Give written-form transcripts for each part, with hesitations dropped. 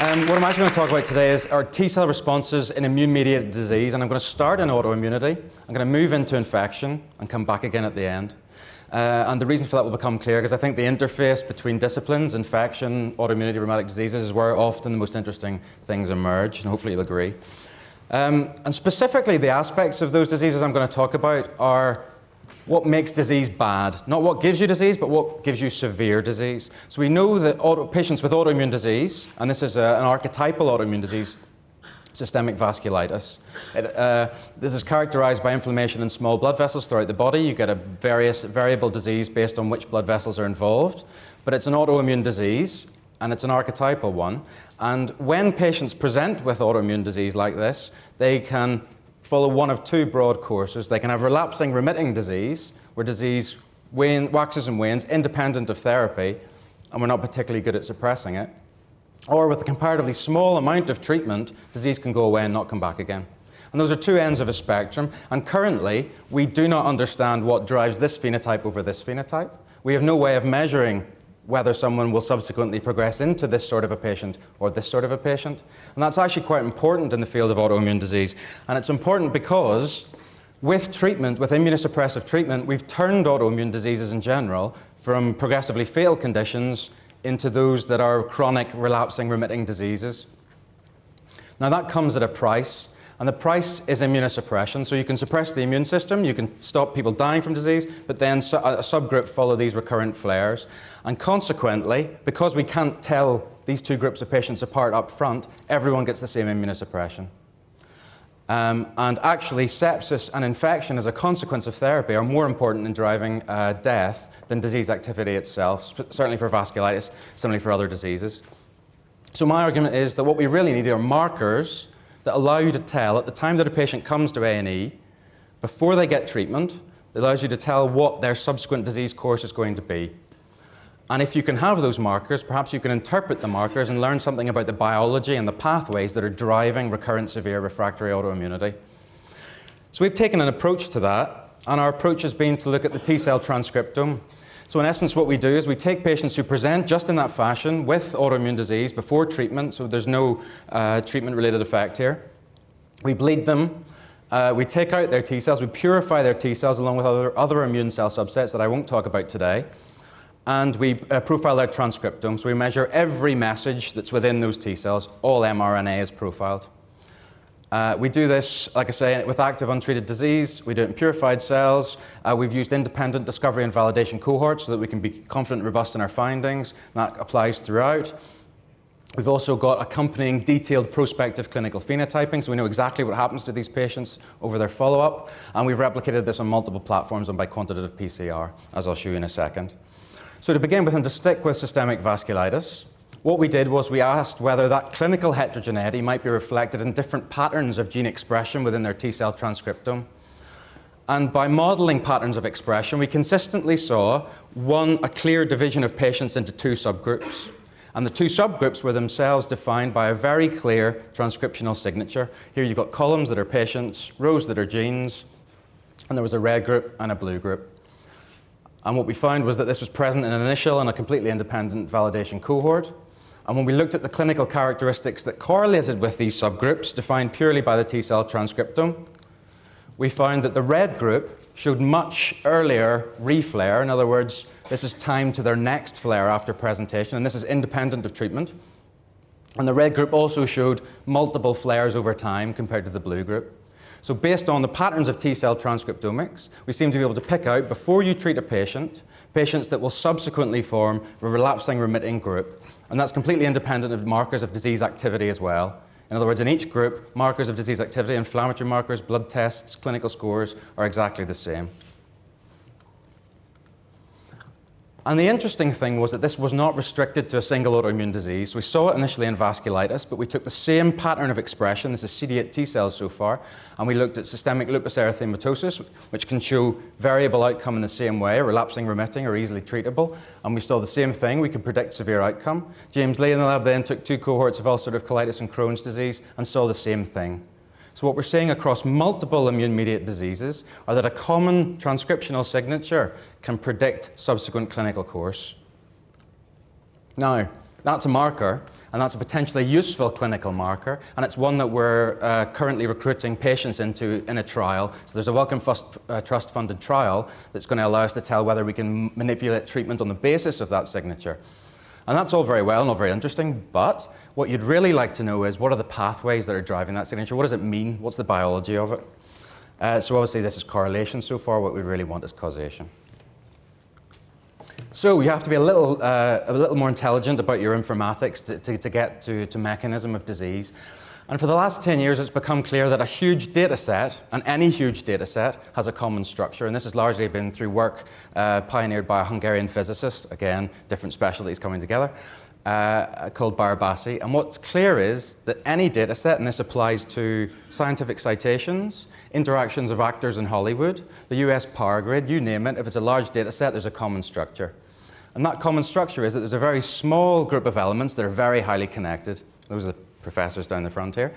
What I'm actually going to talk about today is our T-cell responses in immune-mediated disease, and I'm going to start in autoimmunity. I'm going to move into infection and come back again at the end. And the reason for that will become clear because I think the interface between disciplines, infection, autoimmunity, rheumatic diseases, is where often the most interesting things emerge, and hopefully you'll agree. And specifically, the aspects of those diseases I'm going to talk about are what makes disease bad. Not what gives you disease, but what gives you severe disease. So we know that patients with autoimmune disease, and this is an archetypal autoimmune disease, systemic vasculitis. This is characterized by inflammation in small blood vessels throughout the body. You get a variable disease based on which blood vessels are involved, but it's an autoimmune disease, and it's an archetypal one. And when patients present with autoimmune disease like this, they can follow one of two broad courses. They can have relapsing remitting disease, where disease waxes and wanes independent of therapy, and we're not particularly good at suppressing it. Or with a comparatively small amount of treatment, disease can go away and not come back again. And those are two ends of a spectrum, and currently we do not understand what drives this phenotype over this phenotype. We have no way of measuring whether someone will subsequently progress into this sort of a patient or this sort of a patient. And that's actually quite important in the field of autoimmune disease. And it's important because with treatment, with immunosuppressive treatment, we've turned autoimmune diseases in general from progressively fatal conditions into those that are chronic, relapsing, remitting diseases. Now that comes at a price. And the price is immunosuppression. So you can suppress the immune system, you can stop people dying from disease, but then a subgroup follow these recurrent flares. And consequently, because we can't tell these two groups of patients apart up front, everyone gets the same immunosuppression. And actually, sepsis and infection as a consequence of therapy are more important in driving death than disease activity itself, certainly for vasculitis, similarly for other diseases. So my argument is that what we really need are markers that allow you to tell at the time that a patient comes to A&E, before they get treatment, it allows you to tell what their subsequent disease course is going to be. And if you can have those markers, perhaps you can interpret the markers and learn something about the biology and the pathways that are driving recurrent severe refractory autoimmunity. So we've taken an approach to that, and our approach has been to look at the T-cell transcriptome. So in essence, what we do is we take patients who present just in that fashion with autoimmune disease before treatment, so there's no treatment-related effect here. We bleed them, we take out their T-cells, we purify their T-cells along with other immune cell subsets that I won't talk about today, and we profile their transcriptome. So we measure every message that's within those T-cells. All mRNA is profiled. We do this, like I say, with active untreated disease. We do it in purified cells. We've used independent discovery and validation cohorts so that we can be confident and robust in our findings. That applies throughout. We've also got accompanying detailed prospective clinical phenotyping, so we know exactly what happens to these patients over their follow-up. And we've replicated this on multiple platforms and by quantitative PCR, as I'll show you in a second. So to begin with, and to stick with systemic vasculitis, what we did was we asked whether that clinical heterogeneity might be reflected in different patterns of gene expression within their T-cell transcriptome. And by modeling patterns of expression, we consistently saw a clear division of patients into two subgroups. And the two subgroups were themselves defined by a very clear transcriptional signature. Here you've got columns that are patients, rows that are genes, and there was a red group and a blue group. And what we found was that this was present in an initial and a completely independent validation cohort. And when we looked at the clinical characteristics that correlated with these subgroups, defined purely by the T-cell transcriptome, we found that the red group showed much earlier reflare. In other words, this is time to their next flare after presentation, and this is independent of treatment. And the red group also showed multiple flares over time compared to the blue group. So based on the patterns of T-cell transcriptomics, we seem to be able to pick out, before you treat a patient, patients that will subsequently form a relapsing remitting group. And that's completely independent of markers of disease activity as well. In other words, in each group, markers of disease activity, inflammatory markers, blood tests, clinical scores are exactly the same. And the interesting thing was that this was not restricted to a single autoimmune disease. We saw it initially in vasculitis, but we took the same pattern of expression, this is CD8 T cells so far, and we looked at systemic lupus erythematosus, which can show variable outcome in the same way, relapsing, remitting, or easily treatable. And we saw the same thing, we could predict severe outcome. James Lee in the lab then took two cohorts of ulcerative colitis and Crohn's disease and saw the same thing. So what we're seeing across multiple immune-mediated diseases are that a common transcriptional signature can predict subsequent clinical course. Now, that's a marker, And that's a potentially useful clinical marker, and it's one that we're currently recruiting patients into in a trial. So there's a Wellcome Trust-funded trial that's going to allow us to tell whether we can manipulate treatment on the basis of that signature. And that's all very well and all very interesting, but what you'd really like to know is what are the pathways that are driving that signature? What does it mean? What's the biology of it? So obviously this is correlation so far. What we really want is causation. So you have to be a little more intelligent about your informatics to get to mechanism of disease. And for the last 10 years, it's become clear that a huge data set, and any huge data set, has a common structure. And this has largely been through work pioneered by a Hungarian physicist, again, different specialties coming together, called Barabasi. And what's clear is that any data set, and this applies to scientific citations, interactions of actors in Hollywood, the US power grid, you name it, if it's a large data set, there's a common structure. And that common structure is that there's a very small group of elements that are very highly connected. Those are the professors down the front here.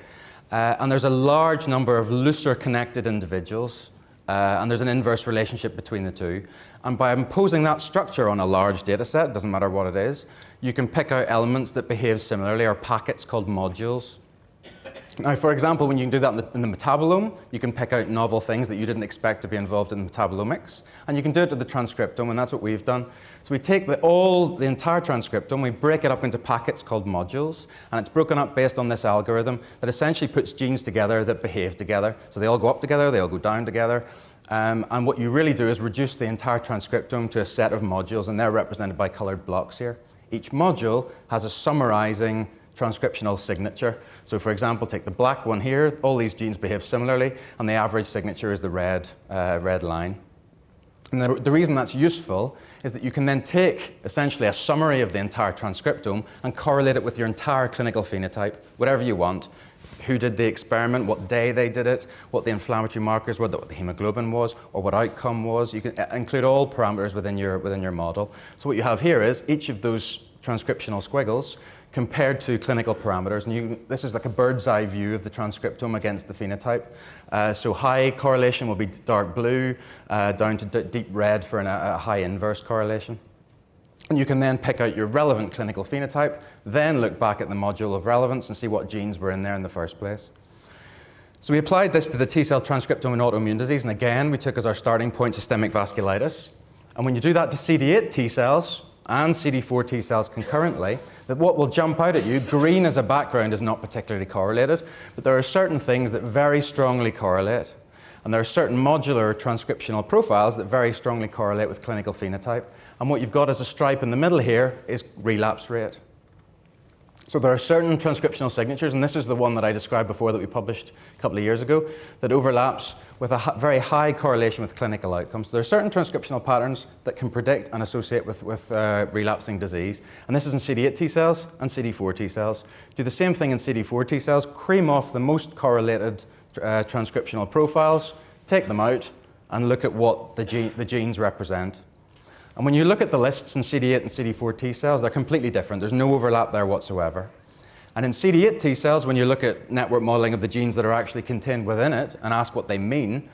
And there's a large number of looser connected individuals, and there's an inverse relationship between the two. And by imposing that structure on a large data set, doesn't matter what it is, you can pick out elements that behave similarly, or packets called modules. Now, for example, when you can do that in the metabolome, you can pick out novel things that you didn't expect to be involved in metabolomics. And you can do it to the transcriptome, and that's what we've done. So we take the entire transcriptome, we break it up into packets called modules, and it's broken up based on this algorithm that essentially puts genes together that behave together. So they all go up together, they all go down together. And what you really do is reduce the entire transcriptome to a set of modules, and they're represented by colored blocks here. Each module has a summarizing transcriptional signature. So for example, take the black one here, all these genes behave similarly, and the average signature is the red line. And the reason that's useful is that you can then take essentially a summary of the entire transcriptome and correlate it with your entire clinical phenotype, whatever you want. Who did the experiment, what day they did it, what the inflammatory markers were, what the hemoglobin was, or what outcome was. You can include all parameters within your model. So what you have here is each of those transcriptional squiggles compared to clinical parameters. And this is like a bird's eye view of the transcriptome against the phenotype. So high correlation will be dark blue, down to deep red for a high inverse correlation. And you can then pick out your relevant clinical phenotype, then look back at the module of relevance and see what genes were in there in the first place. So we applied this to the T-cell transcriptome in autoimmune disease, and again, we took as our starting point systemic vasculitis. And when you do that to CD8 T cells, and CD4 T cells concurrently, that what will jump out at you, green as a background is not particularly correlated, but there are certain things that very strongly correlate. And there are certain modular transcriptional profiles that very strongly correlate with clinical phenotype. And what you've got as a stripe in the middle here is relapse rate. So there are certain transcriptional signatures, and this is the one that I described before that we published a couple of years ago, that overlaps with a very high correlation with clinical outcomes. There are certain transcriptional patterns that can predict and associate with relapsing disease, and this is in CD8 T cells and CD4 T cells. Do the same thing in CD4 T cells, cream off the most correlated transcriptional profiles, take them out, and look at what the genes represent. And when you look at the lists in CD8 and CD4 T cells, they're completely different. There's no overlap there whatsoever. And in CD8 T cells, when you look at network modeling of the genes that are actually contained within it and ask what they mean,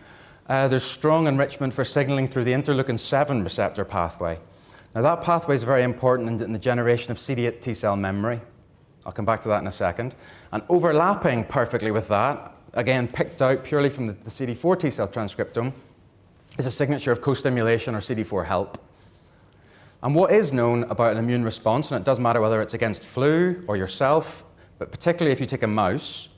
there's strong enrichment for signaling through the interleukin-7 receptor pathway. Now that pathway is very important in the generation of CD8 T cell memory. I'll come back to that in a second. And overlapping perfectly with that, again picked out purely from the CD4 T cell transcriptome, is a signature of co-stimulation or CD4 help. And what is known about an immune response, and it doesn't matter whether it's against flu or yourself, but particularly if you take a mouse,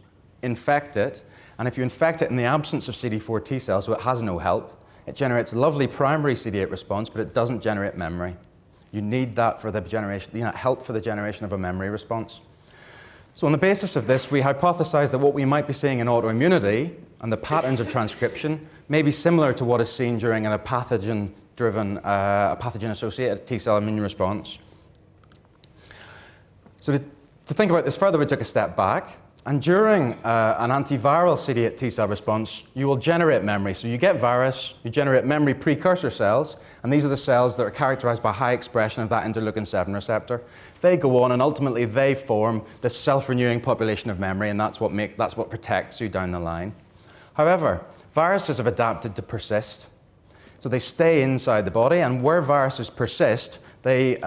infect it, and if you infect it in the absence of CD4 T cells, so it has no help, it generates a lovely primary CD8 response, but it doesn't generate memory. You need that for the generation, help for the generation of a memory response. So on the basis of this, we hypothesized that what we might be seeing in autoimmunity and the patterns of transcription may be similar to what is seen during a pathogen-associated T-cell immune response. So to think about this further, we took a step back, and during an antiviral CD8 T-cell response, you will generate memory. So you get virus, you generate memory precursor cells, and these are the cells that are characterized by high expression of that interleukin-7 receptor. They go on, and ultimately they form this self-renewing population of memory, and that's what protects you down the line. However, viruses have adapted to persist. So they stay inside the body, and where viruses persist, they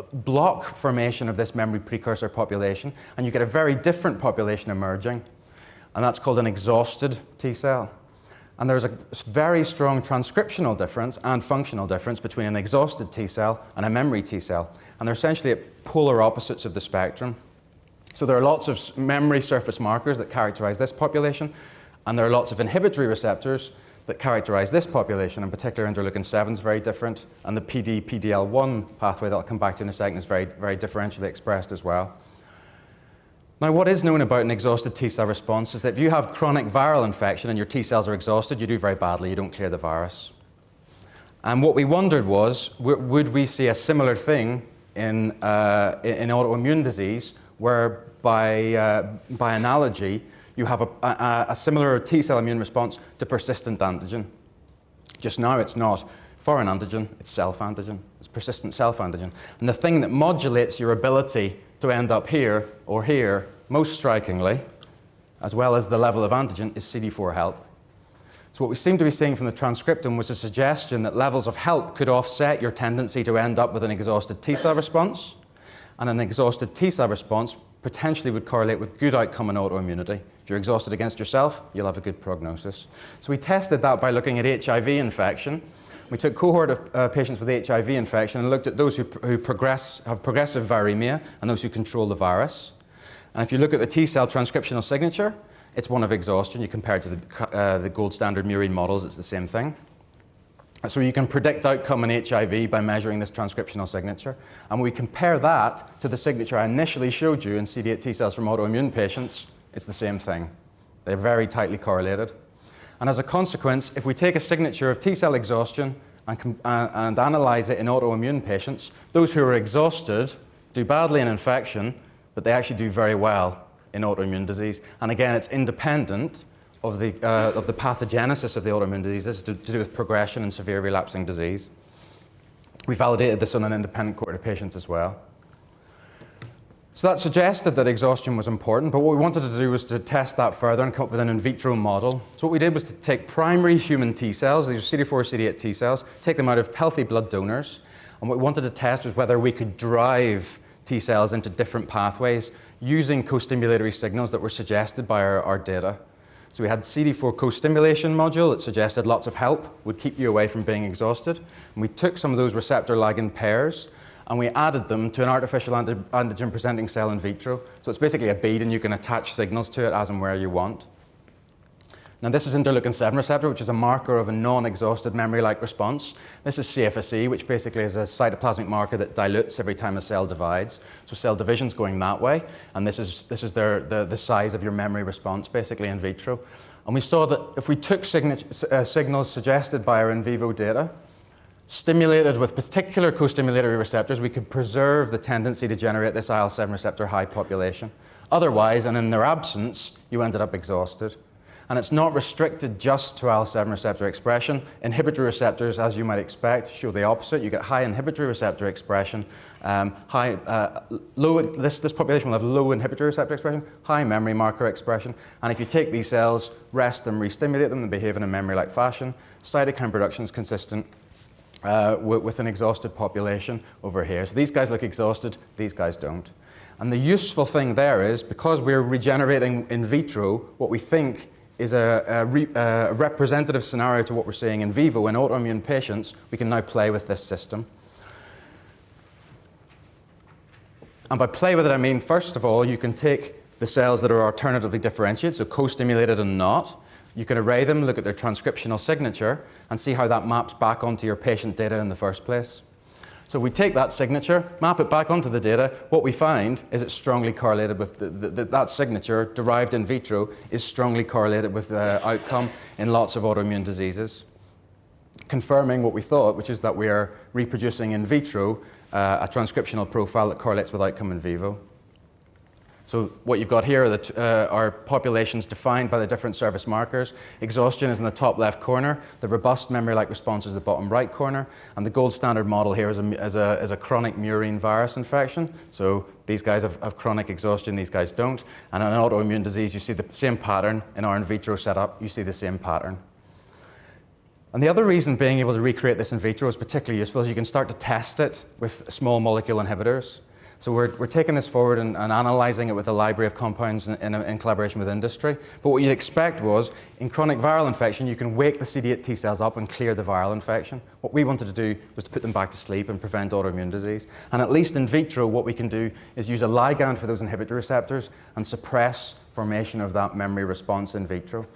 block formation of this memory precursor population, and you get a very different population emerging, and that's called an exhausted T cell. And there's a very strong transcriptional difference and functional difference between an exhausted T cell and a memory T cell, and they're essentially at polar opposites of the spectrum. So there are lots of memory surface markers that characterize this population, and there are lots of inhibitory receptors that characterize this population. In particular, interleukin-7 is very different, and the PD-PDL1 pathway that I'll come back to in a second is very, very differentially expressed as well. Now, what is known about an exhausted T cell response is that if you have chronic viral infection and your T cells are exhausted, you do very badly, you don't clear the virus. And what we wondered was, would we see a similar thing in autoimmune disease, where by analogy, you have a similar T cell immune response to persistent antigen. Just now it's not foreign antigen, it's self-antigen. It's persistent self-antigen. And the thing that modulates your ability to end up here or here, most strikingly, as well as the level of antigen, is CD4 help. So what we seem to be seeing from the transcriptome was a suggestion that levels of help could offset your tendency to end up with an exhausted T cell response, and an exhausted T cell response potentially would correlate with good outcome in autoimmunity. If you're exhausted against yourself, you'll have a good prognosis. So we tested that by looking at HIV infection. We took a cohort of patients with HIV infection and looked at those who have progressive viremia and those who control the virus. And if you look at the T cell transcriptional signature, it's one of exhaustion. You compare it to the gold standard murine models, it's the same thing. So you can predict outcome in HIV by measuring this transcriptional signature. And we compare that to the signature I initially showed you in CD8 T cells from autoimmune patients, it's the same thing. They're very tightly correlated. And as a consequence, if we take a signature of T cell exhaustion and analyze it in autoimmune patients, those who are exhausted do badly in infection, but they actually do very well in autoimmune disease. And again, it's independent of the pathogenesis of the autoimmune disease. This is to do with progression and severe relapsing disease. We validated this on an independent cohort of patients as well. So that suggested that exhaustion was important, but what we wanted to do was to test that further and come up with an in vitro model. So what we did was to take primary human T cells, these are CD4, CD8 T cells, take them out of healthy blood donors, and what we wanted to test was whether we could drive T cells into different pathways using co-stimulatory signals that were suggested by our data. So we had CD4 co-stimulation module that suggested lots of help would keep you away from being exhausted. And we took some of those receptor ligand pairs and we added them to an artificial antigen presenting cell in vitro. So it's basically a bead and you can attach signals to it as and where you want. Now this is interleukin-7 receptor, which is a marker of a non-exhausted memory-like response. This is CFSE, which basically is a cytoplasmic marker that dilutes every time a cell divides. So cell division's going that way, and this is the size of your memory response, basically in vitro. And we saw that if we took signals suggested by our in vivo data, stimulated with particular co-stimulatory receptors, we could preserve the tendency to generate this IL-7 receptor high population. Otherwise, and in their absence, you ended up exhausted. And it's not restricted just to IL-7 receptor expression. Inhibitory receptors, as you might expect, show the opposite. You get high inhibitory receptor expression, this population will have low inhibitory receptor expression, high memory marker expression. And if you take these cells, rest them, re-stimulate them, they behave in a memory-like fashion. Cytokine production is consistent with an exhausted population over here. So these guys look exhausted, these guys don't. And the useful thing there is, because we're regenerating in vitro, what we think is a representative scenario to what we're seeing in vivo in autoimmune patients, we can now play with this system. And by play with it, I mean, first of all, you can take the cells that are alternatively differentiated, so co-stimulated and not. You can array them, look at their transcriptional signature, and see how that maps back onto your patient data in the first place. So we take that signature, map it back onto the data. What we find is it's strongly correlated with that signature derived in vitro is strongly correlated with outcome in lots of autoimmune diseases, confirming what we thought, which is that we are reproducing in vitro a transcriptional profile that correlates with outcome in vivo. So what you've got here are populations defined by the different surface markers. Exhaustion is in the top left corner. The robust memory-like response is the bottom right corner. And the gold standard model here is a chronic murine virus infection. So these guys have chronic exhaustion, these guys don't. And in autoimmune disease, you see the same pattern. In our in vitro setup, you see the same pattern. And the other reason being able to recreate this in vitro is particularly useful is you can start to test it with small molecule inhibitors. So we're taking this forward and analysing it with a library of compounds in collaboration with industry. But what you'd expect was, in chronic viral infection, you can wake the CD8 T cells up and clear the viral infection. What we wanted to do was to put them back to sleep and prevent autoimmune disease. And at least in vitro, what we can do is use a ligand for those inhibitory receptors and suppress formation of that memory response in vitro.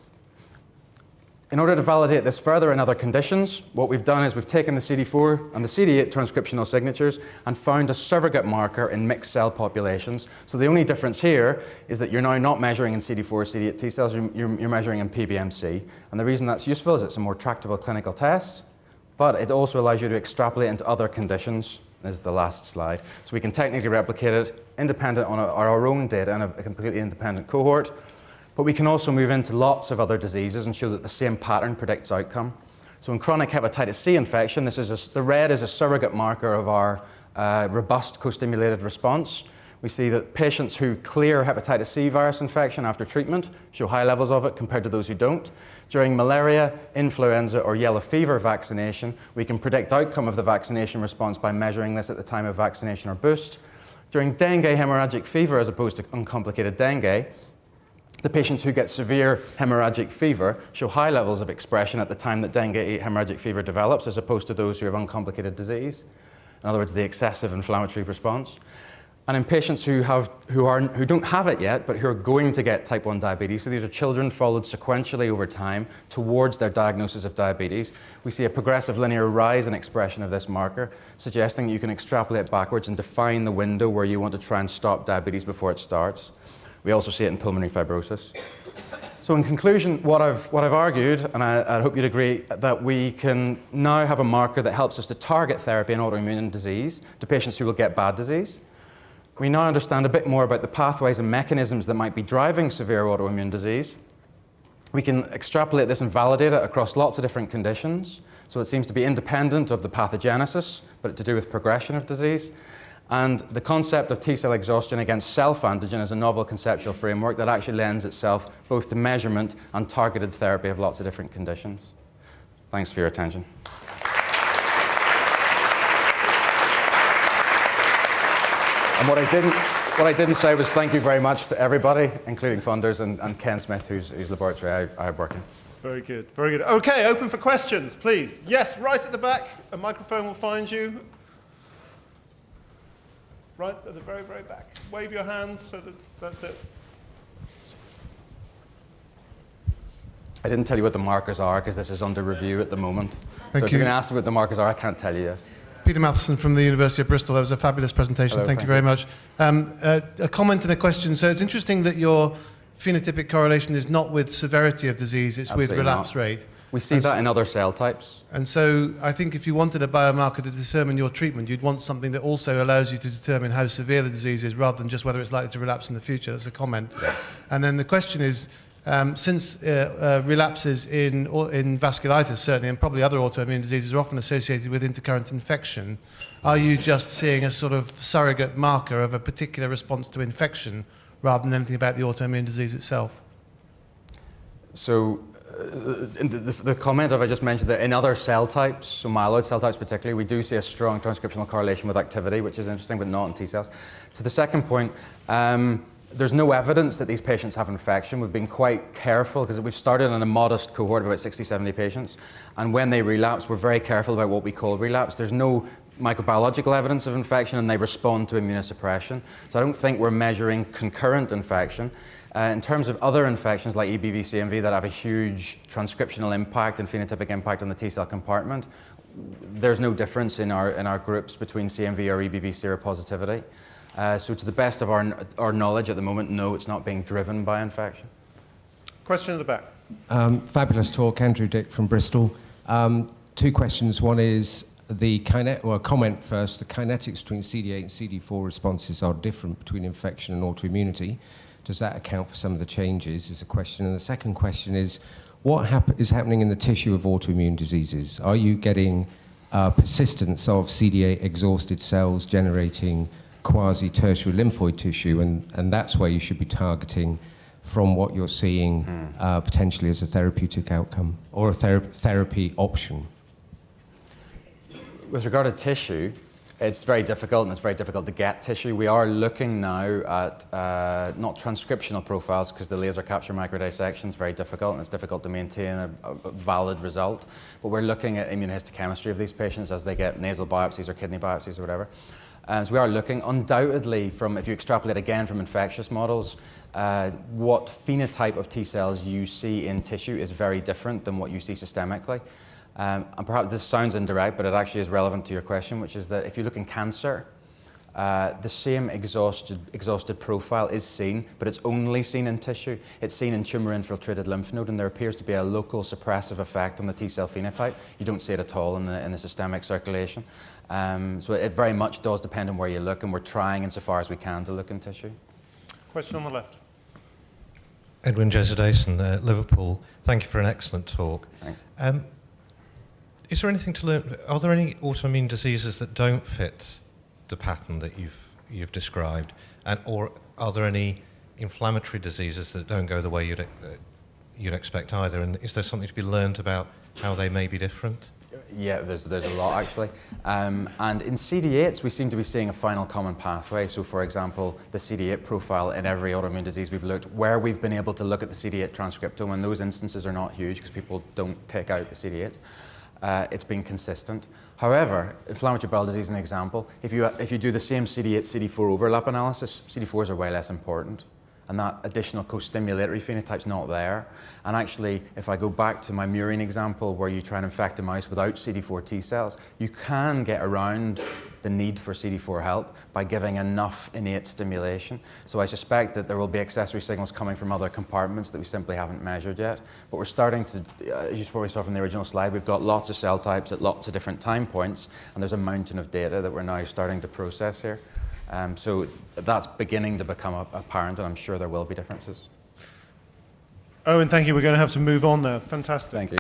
In order to validate this further in other conditions, what we've done is we've taken the CD4 and the CD8 transcriptional signatures and found a surrogate marker in mixed cell populations. So the only difference here is that you're now not measuring in CD4 or CD8 T cells, you're measuring in PBMC. And the reason that's useful is it's a more tractable clinical test, but it also allows you to extrapolate into other conditions. This is the last slide. So we can technically replicate it independent on our own data in a completely independent cohort. But we can also move into lots of other diseases and show that the same pattern predicts outcome. So in chronic hepatitis C infection, the red is a surrogate marker of our robust co-stimulated response. We see that patients who clear hepatitis C virus infection after treatment show high levels of it compared to those who don't. During malaria, influenza, or yellow fever vaccination, we can predict outcome of the vaccination response by measuring this at the time of vaccination or boost. During dengue hemorrhagic fever, as opposed to uncomplicated dengue, the patients who get severe hemorrhagic fever show high levels of expression at the time that dengue hemorrhagic fever develops, as opposed to those who have uncomplicated disease. In other words, the excessive inflammatory response. And in patients who don't have it yet, but who are going to get type 1 diabetes, so these are children followed sequentially over time towards their diagnosis of diabetes, we see a progressive linear rise in expression of this marker, suggesting that you can extrapolate backwards and define the window where you want to try and stop diabetes before it starts. We also see it in pulmonary fibrosis. So in conclusion, what I've argued, and I hope you'd agree, that we can now have a marker that helps us to target therapy in autoimmune disease to patients who will get bad disease. We now understand a bit more about the pathways and mechanisms that might be driving severe autoimmune disease. We can extrapolate this and validate it across lots of different conditions. So it seems to be independent of the pathogenesis, but to do with progression of disease. And the concept of T-cell exhaustion against self-antigen is a novel conceptual framework that actually lends itself both to measurement and targeted therapy of lots of different conditions. Thanks for your attention. And what I didn't say was thank you very much to everybody, including funders and Ken Smith, whose laboratory I have worked in. Very good, very good. Okay, open for questions, please. Yes, right at the back. A microphone will find you. Right at the very, very back. Wave your hands so that's it. I didn't tell you what the markers are because this is under review at the moment. So if you're going to ask me what the markers are, I can't tell you yet. Peter Matheson from the University of Bristol. That was a fabulous presentation. Hello, thank you very much. A comment and a question. So it's interesting that your phenotypic correlation is not with severity of disease, it's Absolutely with relapse not. rate. We see that in other cell types. And so I think if you wanted a biomarker to determine your treatment, you'd want something that also allows you to determine how severe the disease is rather than just whether it's likely to relapse in the future. That's a comment. Yeah. And then the question is, since relapses in vasculitis, certainly, and probably other autoimmune diseases are often associated with intercurrent infection, are you just seeing a sort of surrogate marker of a particular response to infection rather than anything about the autoimmune disease itself? So the comment I just mentioned that in other cell types, so myeloid cell types particularly, we do see a strong transcriptional correlation with activity, which is interesting, but not in T cells. To the second point, there's no evidence that these patients have infection. We've been quite careful because we've started in a modest cohort of about 60, 70 patients. And when they relapse, we're very careful about what we call relapse. There's no microbiological evidence of infection and they respond to immunosuppression. So I don't think we're measuring concurrent infection. In terms of other infections like EBV, CMV that have a huge transcriptional impact and phenotypic impact on the T cell compartment, there's no difference in our groups between CMV or EBV seropositivity. So to the best of our knowledge at the moment, no, it's not being driven by infection. Question at the back. Fabulous talk, Andrew Dick from Bristol. Two questions. One is comment first. The kinetics between CD8 and CD4 responses are different between infection and autoimmunity. Does that account for some of the changes, is a question. And the second question is, what is happening in the tissue of autoimmune diseases? Are you getting persistence of CD8 exhausted cells generating quasi-tertiary lymphoid tissue, and that's where you should be targeting from what you're seeing potentially as a therapeutic outcome or a therapy option? With regard to tissue, it's very difficult, and it's very difficult to get tissue. We are looking now at not transcriptional profiles, because the laser capture microdissection is very difficult, and it's difficult to maintain a valid result. But we're looking at immunohistochemistry of these patients as they get nasal biopsies or kidney biopsies or whatever. So we are looking, undoubtedly, from, if you extrapolate again from infectious models, what phenotype of T cells you see in tissue is very different than what you see systemically. And perhaps this sounds indirect, but it actually is relevant to your question, which is that if you look in cancer, the same exhausted profile is seen, but it's only seen in tissue. It's seen in tumor-infiltrated lymph node, and there appears to be a local suppressive effect on the T cell phenotype. You don't see it at all in the systemic circulation. So it very much does depend on where you look, and we're trying, insofar as we can, to look in tissue. Question on the left. Edwin Jesudason, Liverpool. Thank you for an excellent talk. Thanks. Is there anything to learn? Are there any autoimmune diseases that don't fit the pattern that you've described, or are there any inflammatory diseases that don't go the way you'd expect either? And is there something to be learned about how they may be different? Yeah, there's a lot actually. And in CD8s, we seem to be seeing a final common pathway. So for example, the CD8 profile in every autoimmune disease we've looked, where we've been able to look at the CD8 transcriptome, and those instances are not huge because people don't take out the CD8. It's been consistent. However, inflammatory bowel disease is an example. If you do the same CD8, CD4 overlap analysis, CD4s are way less important. And that additional co-stimulatory phenotype's not there. And actually, if I go back to my murine example, where you try and infect a mouse without CD4 T cells, you can get around the need for CD4 help by giving enough innate stimulation. So I suspect that there will be accessory signals coming from other compartments that we simply haven't measured yet. But we're starting to, as you probably saw from the original slide, we've got lots of cell types at lots of different time points, and there's a mountain of data that we're now starting to process here. So that's beginning to become apparent, and I'm sure there will be differences. Eoin, thank you. We're going to have to move on now. Fantastic. Thank you.